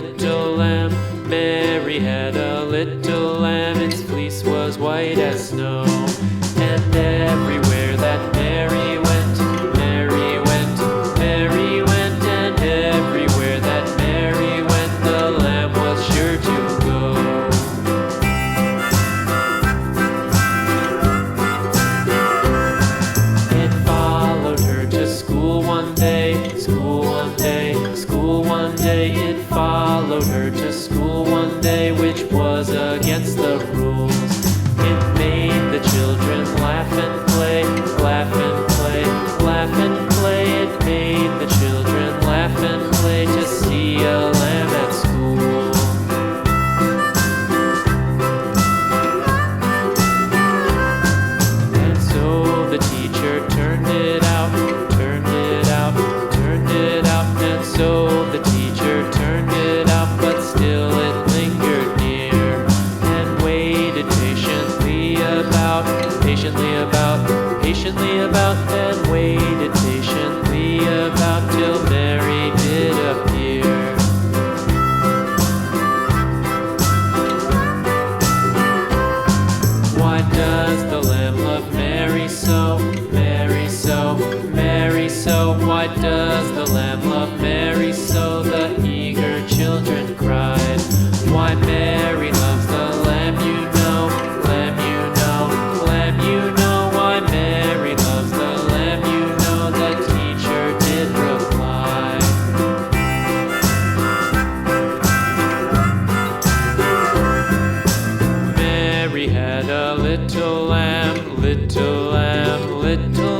little lamb. Mary had a little lamb, its fleece was white as snow. And everywhere that Mary went, Mary went, Mary went, and everywhere that Mary went, the lamb was sure to go. It followed her to school one day, school one day, school one day. It followed her to school one day, which was against the rules. It made the children laugh and play, laugh and play, laugh and play. It made the children laugh and play to see a lamb at school. And so the teacher turned it out, turned it out, turned it out. And so the teacher turned it out, but still it lingered near and waited patiently about, patiently about, patiently about, and waited patiently about till Mary did appear. Why does the lamb love Mary so, Mary so, Mary so? Why does the lamb love Mary so? The eager children cried. Why Mary loves the lamb, you know, lamb, you know, lamb, you know. Why Mary loves the lamb, you know, the teacher did reply. Mary had a little lamb, little lamb, little